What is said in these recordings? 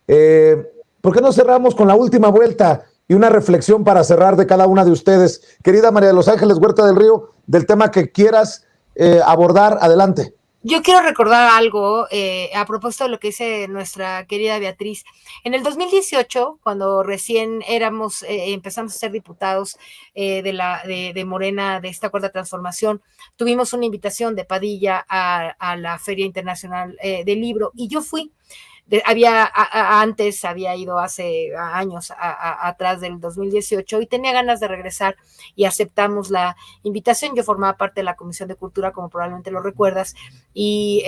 ¿Por qué no cerramos con la última vuelta y una reflexión para cerrar de cada una de ustedes? Querida María de los Ángeles Huerta del Río, del tema que quieras abordar, adelante. Yo quiero recordar algo a propósito de lo que dice nuestra querida Beatriz. En el 2018, cuando recién empezamos a ser diputados de Morena, de esta cuarta transformación, tuvimos una invitación de Padilla a la Feria Internacional del Libro y yo fui. Antes había ido hace años atrás del 2018 y tenía ganas de regresar y aceptamos la invitación. Yo formaba parte de la Comisión de Cultura, como probablemente lo recuerdas, y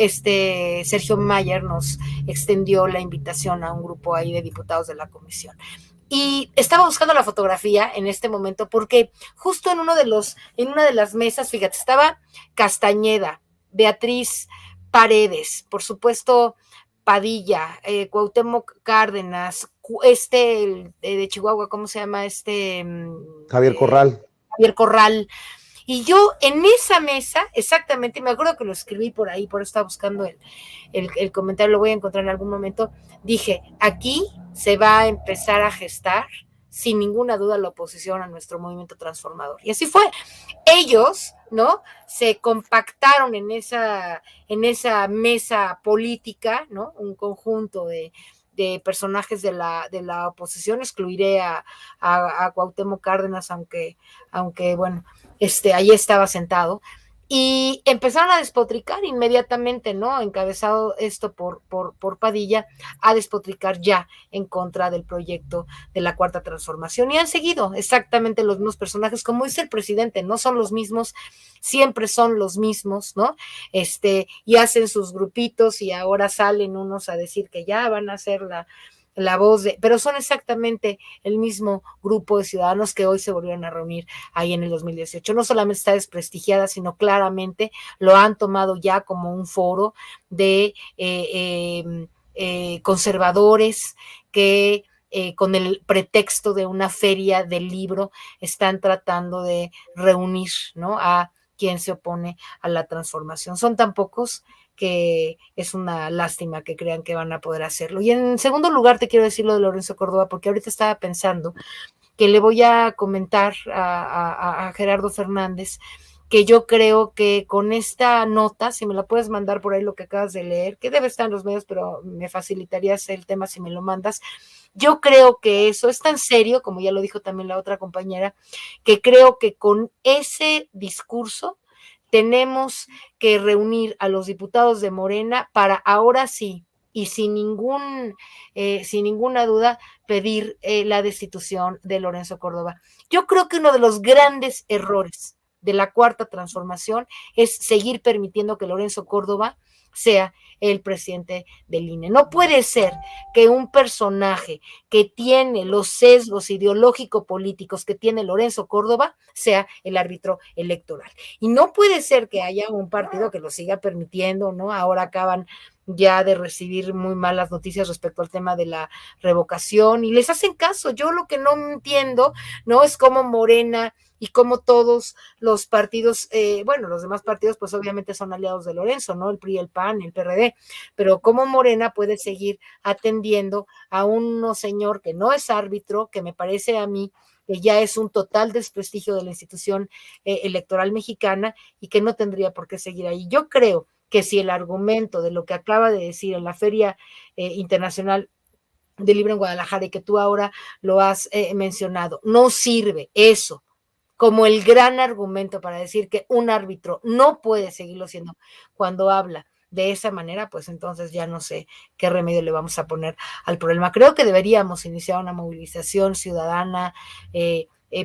Sergio Mayer nos extendió la invitación a un grupo ahí de diputados de la comisión. Y estaba buscando la fotografía en este momento porque justo en una de las mesas, fíjate, estaba Castañeda, Beatriz Paredes, por supuesto, Padilla, Cuauhtémoc Cárdenas, el de Chihuahua, ¿cómo se llama? Javier Corral. Javier Corral. Y yo en esa mesa, exactamente, me acuerdo que lo escribí por ahí, por eso estaba buscando el comentario, lo voy a encontrar en algún momento, dije, aquí se va a empezar a gestar sin ninguna duda la oposición a nuestro movimiento transformador. Y así fue. Ellos, ¿no? Se compactaron en esa mesa política, ¿no? Un conjunto de personajes de la oposición, excluiré a Cuauhtémoc Cárdenas, aunque bueno, ahí estaba sentado, y empezaron a despotricar inmediatamente, ¿no? Encabezado esto por Padilla, a despotricar ya en contra del proyecto de la Cuarta Transformación, y han seguido exactamente los mismos personajes, como dice el presidente, no son los mismos, siempre son los mismos, ¿no? Y hacen sus grupitos y ahora salen unos a decir que ya van a hacer la voz pero son exactamente el mismo grupo de ciudadanos que hoy se volvieron a reunir ahí en el 2018. No solamente está desprestigiada, sino claramente lo han tomado ya como un foro de conservadores que con el pretexto de una feria del libro están tratando de reunir, ¿no? A quien se opone a la transformación. Son tan pocos que es una lástima que crean que van a poder hacerlo. Y en segundo lugar te quiero decir lo de Lorenzo Córdoba, porque ahorita estaba pensando que le voy a comentar a Gerardo Fernández que yo creo que con esta nota, si me la puedes mandar por ahí lo que acabas de leer, que debe estar en los medios, pero me facilitarías el tema si me lo mandas. Yo creo que eso es tan serio, como ya lo dijo también la otra compañera, que creo que con ese discurso tenemos que reunir a los diputados de Morena para ahora sí y sin ninguna duda pedir la destitución de Lorenzo Córdoba. Yo creo que uno de los grandes errores de la Cuarta Transformación es seguir permitiendo que Lorenzo Córdoba sea el presidente del INE. No puede ser que un personaje que tiene los sesgos ideológico-políticos que tiene Lorenzo Córdoba sea el árbitro electoral. Y no puede ser que haya un partido que lo siga permitiendo, ¿no? Ahora acaban ya de recibir muy malas noticias respecto al tema de la revocación y les hacen caso. Yo lo que no entiendo, ¿no? Es cómo Morena y como todos los partidos, bueno, los demás partidos pues obviamente son aliados de Lorenzo, ¿no? El PRI, el PAN, el PRD, pero cómo Morena puede seguir atendiendo a un señor que no es árbitro, que me parece a mí que ya es un total desprestigio de la institución electoral mexicana y que no tendría por qué seguir ahí. Yo creo que si el argumento de lo que acaba de decir en la Feria Internacional del Libro en Guadalajara y que tú ahora lo has mencionado, no sirve eso como el gran argumento para decir que un árbitro no puede seguirlo siendo cuando habla de esa manera, pues entonces ya no sé qué remedio le vamos a poner al problema. Creo que deberíamos iniciar una movilización ciudadana,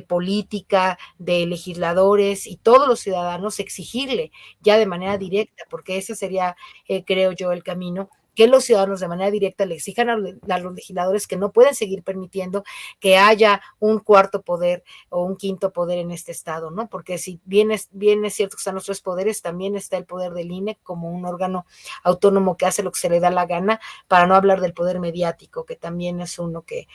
política, de legisladores y todos los ciudadanos, exigirle ya de manera directa, porque ese sería, creo yo, el camino, que los ciudadanos de manera directa le exijan a los legisladores que no pueden seguir permitiendo que haya un cuarto poder o un quinto poder en este estado, ¿no? Porque si bien es cierto que están los tres poderes, también está el poder del INE como un órgano autónomo que hace lo que se le da la gana, para no hablar del poder mediático, que también es uno que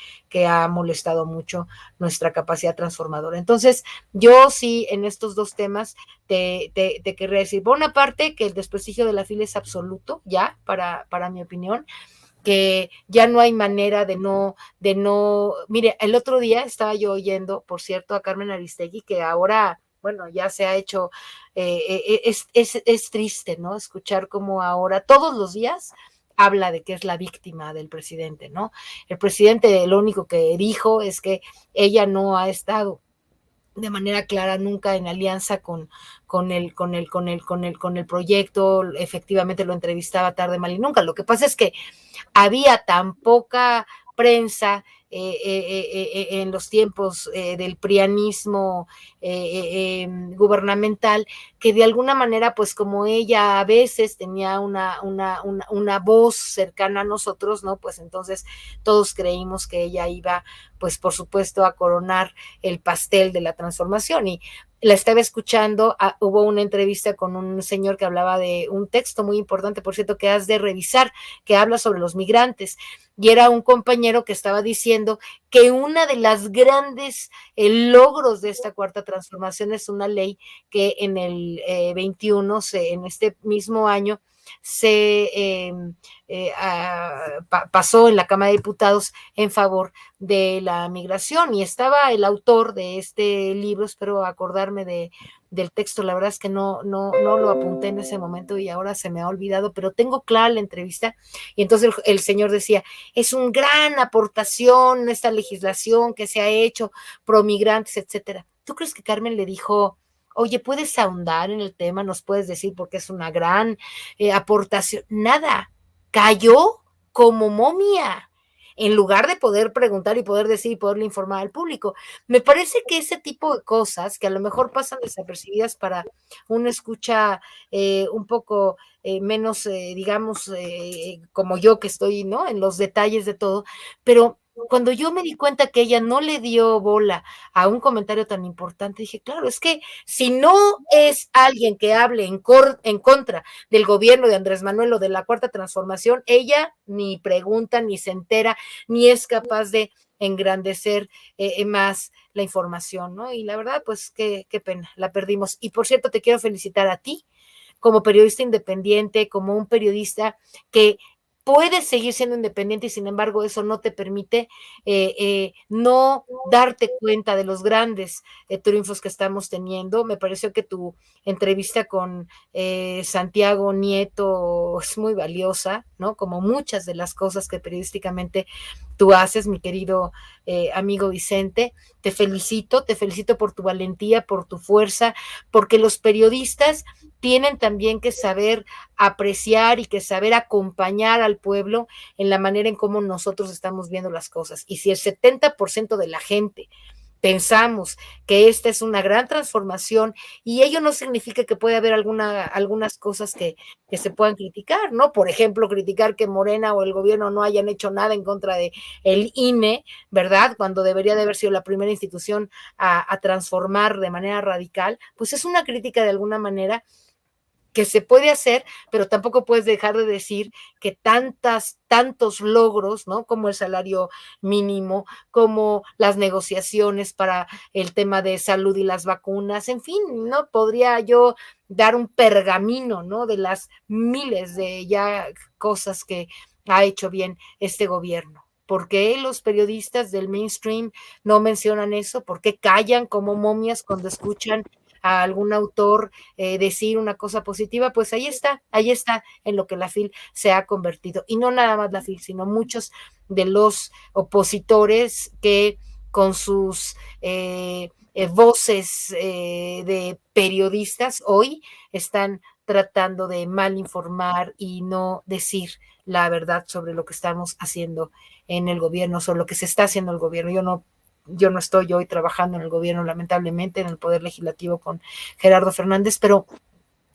ha molestado mucho nuestra capacidad transformadora. Entonces, yo sí, en estos dos temas, te querría decir, por una parte, que el desprestigio de la fila es absoluto, ya, para mi opinión, que ya no hay manera mire, el otro día estaba yo oyendo, por cierto, a Carmen Aristegui, que ahora, bueno, ya se ha hecho, es triste, ¿no? Escuchar cómo ahora, todos los días, habla de que es la víctima del presidente, ¿no? El presidente lo único que dijo es que ella no ha estado de manera clara nunca en alianza con el proyecto, efectivamente lo entrevistaba tarde, mal y nunca. Lo que pasa es que había tan poca prensa en los tiempos del prianismo gubernamental, que de alguna manera, pues como ella a veces tenía una voz cercana a nosotros, ¿no? Pues entonces todos creímos que ella iba, pues por supuesto, a coronar el pastel de la transformación. Y la estaba escuchando, hubo una entrevista con un señor que hablaba de un texto muy importante, por cierto, que has de revisar, que habla sobre los migrantes, y era un compañero que estaba diciendo que una de las grandes logros de esta cuarta transformación es una ley que en el 21, en este mismo año, se pasó en la Cámara de Diputados en favor de la migración, y estaba el autor de este libro, espero acordarme del texto, la verdad es que no lo apunté en ese momento y ahora se me ha olvidado, pero tengo clara la entrevista, y entonces el señor decía, es una gran aportación esta legislación que se ha hecho pro migrantes, etcétera. ¿Tú crees que Carmen le dijo, oye, puedes ahondar en el tema, nos puedes decir porque es una gran aportación? Nada, cayó como momia, en lugar de poder preguntar y poder decir y poderle informar al público. Me parece que ese tipo de cosas, que a lo mejor pasan desapercibidas para una escucha un poco menos, digamos, como yo que estoy, ¿no?, en los detalles de todo, pero cuando yo me di cuenta que ella no le dio bola a un comentario tan importante, dije, claro, es que si no es alguien que hable en contra del gobierno de Andrés Manuel o de la Cuarta Transformación, ella ni pregunta, ni se entera, ni es capaz de engrandecer más la información, ¿no? Y la verdad, pues qué pena, la perdimos. Y por cierto, te quiero felicitar a ti como periodista independiente, como un periodista que puedes seguir siendo independiente y sin embargo eso no te permite no darte cuenta de los grandes triunfos que estamos teniendo. Me pareció que tu entrevista con Santiago Nieto es muy valiosa, ¿no? Como muchas de las cosas que periodísticamente tú haces, mi querido amigo Vicente. Te felicito por tu valentía, por tu fuerza, porque los periodistas tienen también que saber apreciar y que saber acompañar al pueblo en la manera en cómo nosotros estamos viendo las cosas. Y si el 70% de la gente pensamos que esta es una gran transformación, y ello no significa que puede haber algunas cosas que se puedan criticar, ¿no? Por ejemplo, criticar que Morena o el gobierno no hayan hecho nada en contra de el INE, ¿verdad? Cuando debería de haber sido la primera institución a transformar de manera radical, pues es una crítica de alguna manera que se puede hacer, pero tampoco puedes dejar de decir que tantos logros, ¿no? Como el salario mínimo, como las negociaciones para el tema de salud y las vacunas, en fin, ¿no? Podría yo dar un pergamino, ¿no?, de las miles de ya cosas que ha hecho bien este gobierno. ¿Por qué los periodistas del mainstream no mencionan eso? ¿Por qué callan como momias cuando escuchan a algún autor decir una cosa positiva? Pues ahí está en lo que la FIL se ha convertido. Y no nada más la FIL, sino muchos de los opositores que con sus voces de periodistas hoy están tratando de mal informar y no decir la verdad sobre lo que estamos haciendo en el gobierno, sobre lo que se está haciendo en el gobierno. Yo no estoy hoy trabajando en el gobierno, lamentablemente, en el Poder Legislativo con Gerardo Fernández, pero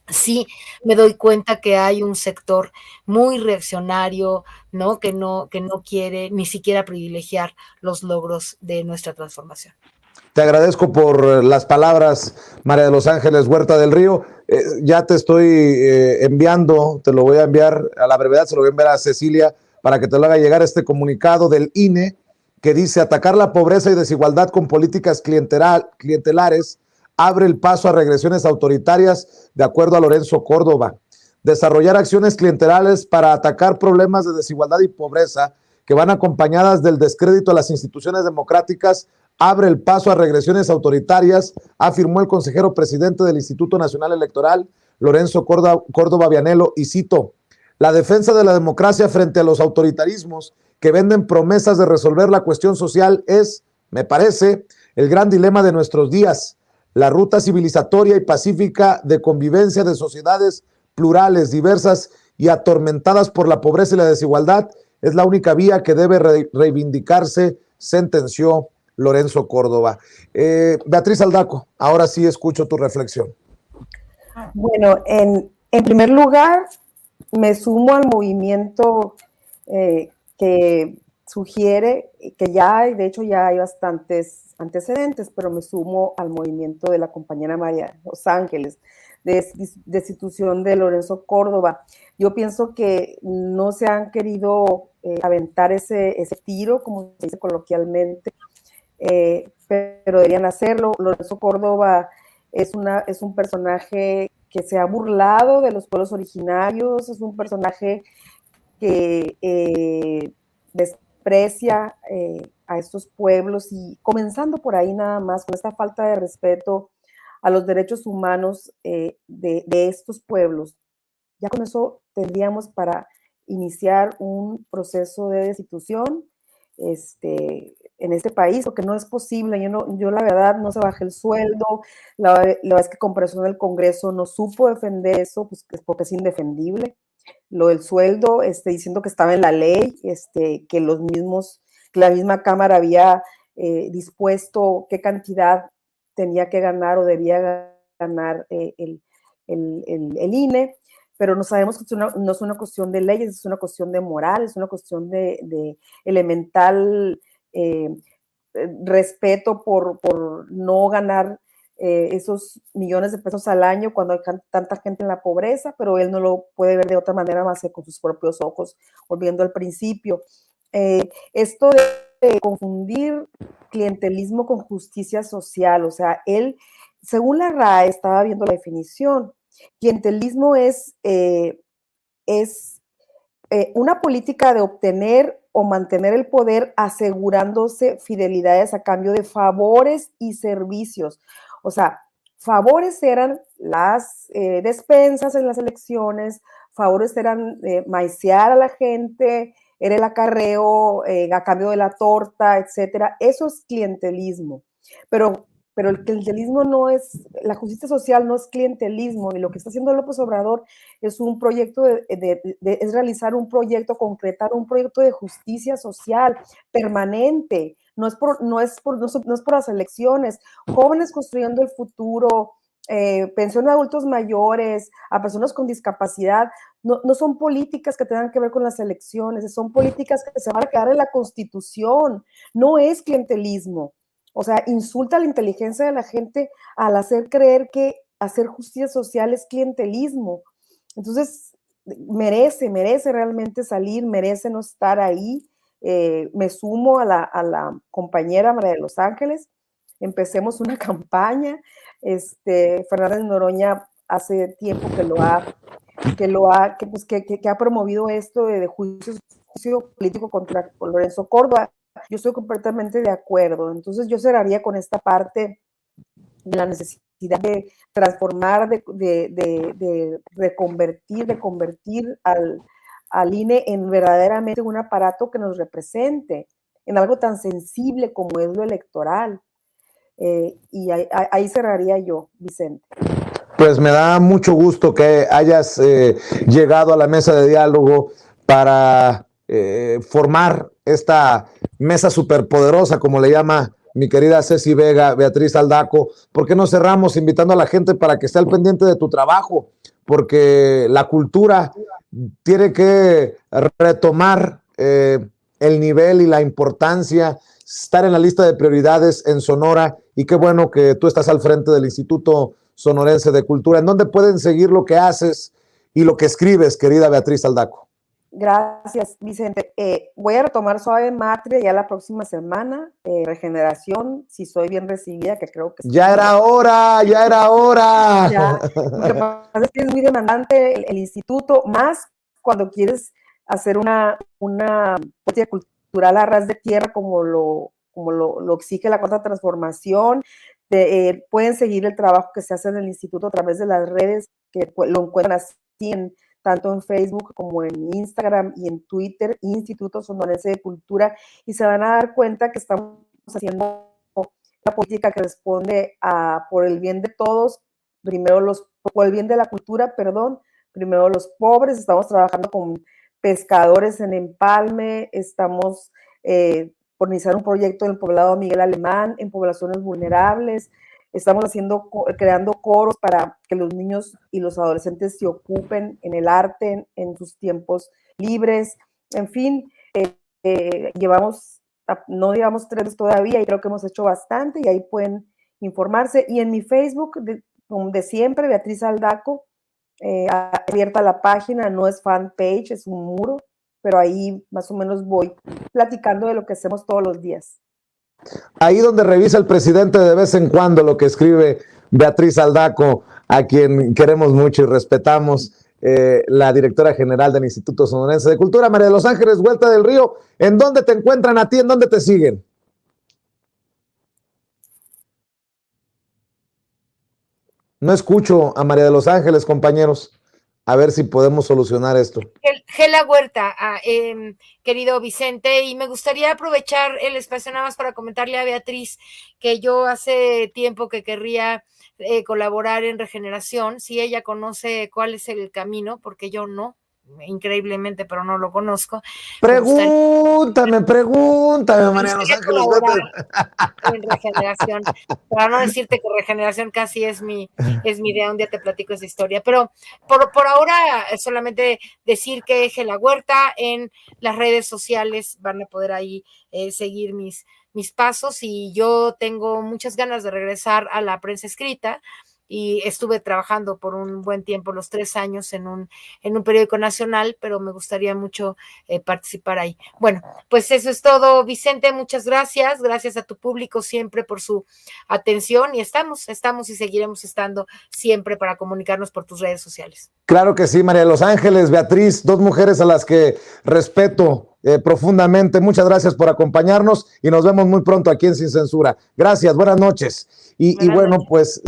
sí me doy cuenta que hay un sector muy reaccionario, ¿no?, que no quiere ni siquiera privilegiar los logros de nuestra transformación. Te agradezco por las palabras, María de los Ángeles Huerta del Río. Ya te estoy enviando, te lo voy a enviar a la brevedad, se lo voy a enviar a Cecilia para que te lo haga llegar este comunicado del INE que dice: atacar la pobreza y desigualdad con políticas clientelares abre el paso a regresiones autoritarias, de acuerdo a Lorenzo Córdoba. desarrollar acciones clientelares para atacar problemas de desigualdad y pobreza que van acompañadas del descrédito a las instituciones democráticas, abre el paso a regresiones autoritarias, afirmó el consejero presidente del Instituto Nacional Electoral, Lorenzo Córdoba Vianello, y cito: la defensa de la democracia frente a los autoritarismos que venden promesas de resolver la cuestión social es, me parece, el gran dilema de nuestros días. La ruta civilizatoria y pacífica de convivencia de sociedades plurales, diversas y atormentadas por la pobreza y la desigualdad es la única vía que debe reivindicarse, sentenció Lorenzo Córdoba. Beatriz Aldaco, ahora sí escucho tu reflexión. Bueno, en primer lugar, me sumo al movimiento que sugiere que ya hay, de hecho ya hay bastantes antecedentes, pero me sumo al movimiento de la compañera María Los Ángeles, de destitución de Lorenzo Córdoba. Yo pienso que no se han querido aventar ese tiro, como se dice coloquialmente, pero deberían hacerlo. Lorenzo Córdoba es un personaje que se ha burlado de los pueblos originarios, es un personaje que desprecia a estos pueblos, y comenzando por ahí nada más, con esta falta de respeto a los derechos humanos de estos pueblos. Ya con eso tendríamos para iniciar un proceso de destitución en este país, porque no es posible. Yo la verdad no se baje el sueldo, la vez que comparezco en el Congreso no supo defender eso, pues porque es indefendible. Lo del sueldo, diciendo que estaba en la ley, que la misma Cámara había dispuesto qué cantidad tenía que ganar o debía ganar el INE, pero no sabemos que no es una cuestión de leyes, es una cuestión de moral, es una cuestión de elemental respeto por no ganar esos millones de pesos al año cuando hay tanta gente en la pobreza, pero él no lo puede ver de otra manera más que con sus propios ojos, volviendo al principio. Esto de confundir clientelismo con justicia social, o sea, él, según la RAE, estaba viendo la definición, clientelismo es una política de obtener o mantener el poder asegurándose fidelidades a cambio de favores y servicios. O sea, favores eran las despensas en las elecciones, favores eran maiciar a la gente, era el acarreo a cambio de la torta, etcétera. Eso es clientelismo. Pero el clientelismo no es, la justicia social no es clientelismo, y lo que está haciendo López Obrador es un proyecto es realizar un proyecto, concretar un proyecto de justicia social permanente. No es por las elecciones. Jóvenes construyendo el futuro, pensión a adultos mayores, a personas con discapacidad, no son políticas que tengan que ver con las elecciones, son políticas que se van a quedar en la Constitución. No es clientelismo. O sea, insulta la inteligencia de la gente al hacer creer que hacer justicia social es clientelismo. Entonces, merece realmente salir, merece no estar ahí. Me sumo a la compañera María de Los Ángeles. Empecemos una campaña. Fernández Noroña hace tiempo que ha promovido esto de juicio político contra Lorenzo Córdoba. Yo estoy completamente de acuerdo. Entonces yo cerraría con esta parte de la necesidad de transformar, de reconvertir, de convertir al INE en verdaderamente un aparato que nos represente, en algo tan sensible como es lo electoral. Y ahí cerraría yo, Vicente. Pues me da mucho gusto que hayas llegado a la mesa de diálogo para formar esta mesa superpoderosa, como le llama mi querida Ceci Vega, Beatriz Aldaco. ¿Por qué no cerramos invitando a la gente para que esté al pendiente de tu trabajo? Porque la cultura tiene que retomar el nivel y la importancia, estar en la lista de prioridades en Sonora, y qué bueno que tú estás al frente del Instituto Sonorense de Cultura. ¿En dónde pueden seguir lo que haces y lo que escribes, querida Beatriz Aldaco? Gracias, Vicente. Voy a retomar Suave Matria ya la próxima semana. Regeneración, si soy bien recibida, que creo que sí. Ya era hora, ya era hora. Ya, lo que pasa es que es muy demandante el instituto, más cuando quieres hacer una política cultural a ras de tierra como lo exige la Cuarta Transformación. Pueden seguir el trabajo que se hace en el instituto a través de las redes, que lo encuentran así tanto en Facebook como en Instagram y en Twitter, Instituto Sonorense de Cultura, y se van a dar cuenta que estamos haciendo una política que responde por el bien de todos, por el bien de la cultura, primero los pobres. Estamos trabajando con pescadores en Empalme, estamos por iniciar un proyecto en el poblado Miguel Alemán, en poblaciones vulnerables. Estamos creando coros para que los niños y los adolescentes se ocupen en el arte, en sus tiempos libres. En fin, no llevamos 3 todavía y creo que hemos hecho bastante y ahí pueden informarse. Y en mi Facebook, de siempre, Beatriz Aldaco, abierta la página, no es fanpage, es un muro, pero ahí más o menos voy platicando de lo que hacemos todos los días. Ahí donde revisa el presidente de vez en cuando lo que escribe Beatriz Aldaco, a quien queremos mucho y respetamos, la directora general del Instituto Sonorense de Cultura. María de los Ángeles Huerta del Río, ¿en dónde te encuentran a ti? ¿En dónde te siguen? No escucho a María de los Ángeles, compañeros. A ver si podemos solucionar esto. Gela Huerta, querido Vicente, y me gustaría aprovechar el espacio nada más para comentarle a Beatriz que yo hace tiempo que querría colaborar en Regeneración, si ella conoce cuál es el camino, porque yo no, increíblemente, pero no lo conozco. Pregúntame, María de los Ángeles Huerta. En Regeneración, para no decirte que Regeneración casi es mi idea, un día te platico esa historia, pero por ahora solamente decir que Gela Huerta en las redes sociales van a poder ahí seguir mis pasos, y yo tengo muchas ganas de regresar a la prensa escrita, y estuve trabajando por un buen tiempo, los 3 años, en un periódico nacional, pero me gustaría mucho participar ahí. Bueno, pues eso es todo, Vicente, muchas gracias a tu público siempre por su atención, y estamos y seguiremos estando siempre para comunicarnos por tus redes sociales. Claro que sí, María de los Ángeles, Beatriz, 2 mujeres a las que respeto profundamente. Muchas gracias por acompañarnos y nos vemos muy pronto aquí en Sin Censura. Gracias, buenas noches. Y bueno, pues